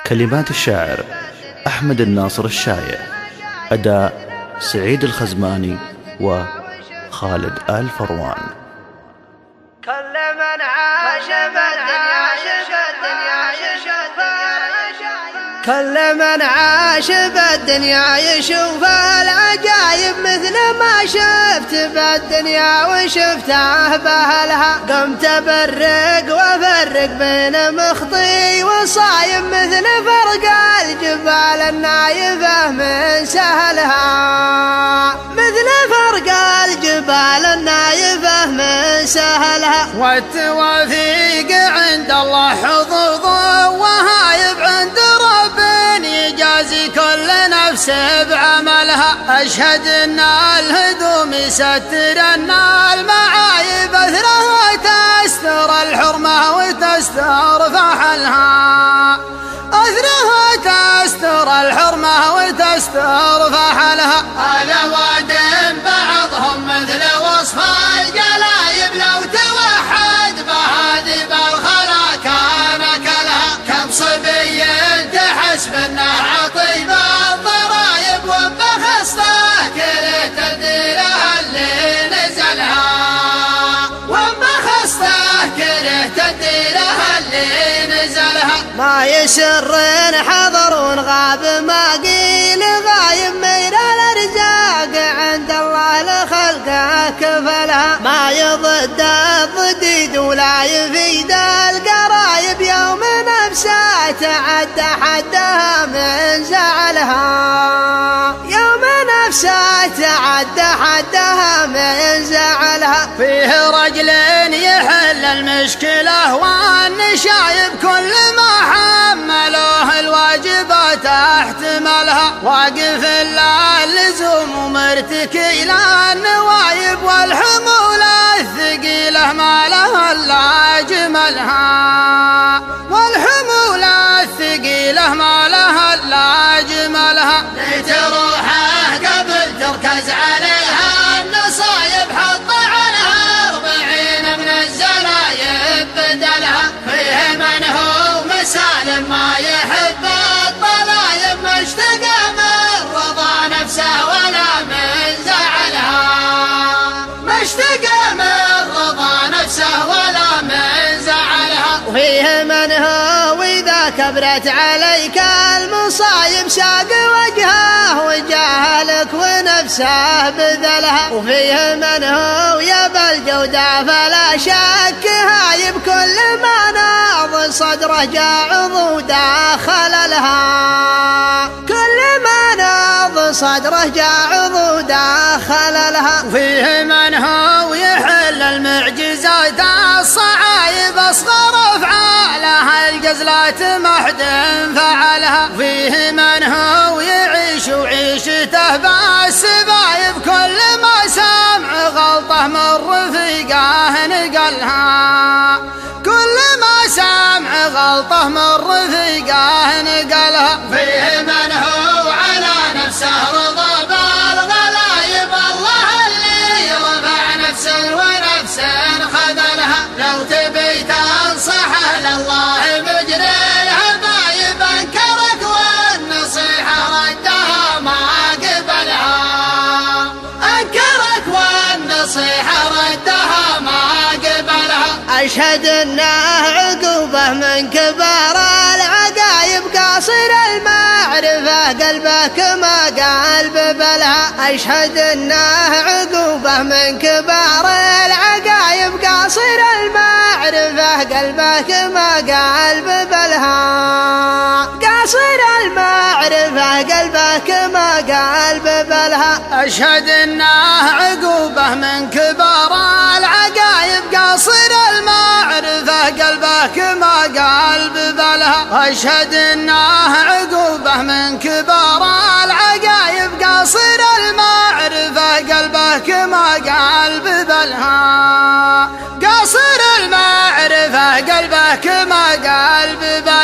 كلمات الشاعر أحمد الناصر الشايع، أداء سعيد الخزماني وخالد آل فروان. كل من عاش بالدنيا كل من عاش بالدنيا يشوف العجايب مثل ما شفت بالدنيا وشفته بأهلها. قمت أبرق وأفرق بين مخطي وصايم مثل فرق الجبال النايفة من سهلها، مثل فرق الجبال النايفة من سهلها. والتوافيق عند الله حظوظه وهايب عند رب يجازي كل نفس بعملها. أشهد أن الهدوم يستر أن المعايب أثرها تستر الحرمة وتستر فحلها، أثرها تستر الحرمة وتستر فحلها. هذا واد بعضهم مثل وصف الجلايب لو توحد بهذه بالخلا كان كلها. كم صبي تحس بأنه عطيب الضرايب وبخصته كرهت الديره اللي نزلها، وبخصته كرهت الديره اللي نزلها. ما يسر حضر ونغاب ما قيل غايب من الارزاق عند الله لخلقه كفلها. ما يضد الضديد ولا يفيد القرايب يوم نفسه تعدى حدها من زعلها، يوم نفسه تعدى حدها من زعلها. فيه رجل يحل المشكلة والنشايب كل ما حملوه الواجبات احتملها. واقف إلا اللزوم ومرتكي إلى النوايب والحمولة الثقيلة ما لها إلا جملها، والحمولة الثقيلة ما لها إلا جملها. لتروحه قبل تركز عليها النصايب حط عنها 40 من الزلايب بدلها. فيه من هو مسالم ما يحب الطلايب مشتقى من رضا نفسه ولا من زعلها، مشتقى من رضا نفسه ولا من زعلها. وفيه من هو إذا كبرت عليك المصايب ساق وجهه وجاهلك ونفسه بذلها. وفيه من هو يبى الجودة فلا شك هايب كل ما ناض صدره جاع وداخل لها، كل ما ناض صدره جاع وداخل لها. وفيه من هو يحل المعجزات الصعايب اصغر افعالها الجزلات ما حد فعلها. فيه من هو يعيش وعيشته بالسبايب كل ما سمع غلطه من رفيقه نقلها، كل ما سمع غلطه من رفيقه نقلها. فيه من هو على نفسه رضا بالغلايب الله اللي رفع نفس ونفس خذلها. لو تبي تنصحه لله مجري الحبايب انكرك والنصيحة ردها ما قبلها، انكرك والنصيحة ردها ما قبلها. أشهد أنه عقوبة من كبار العقايب قاصر المعرفة قلبك ما قلب بلها. أشهد أنه عقوبة من كبار العقايب قاصر المعرفة قلبك ما قلب بلها، قاصر المعرفة قلبك ما قلب بلها. أشهد أنه عقوبة من كبار العقايب قاصر المعرفة قلبك ما قلب بلها. أشهد أنه عقوبة من كبار العقايب قاصر المعرفة قلبك ما قلب بلها، قاصر المعرفة قلبك ما قلب بلها.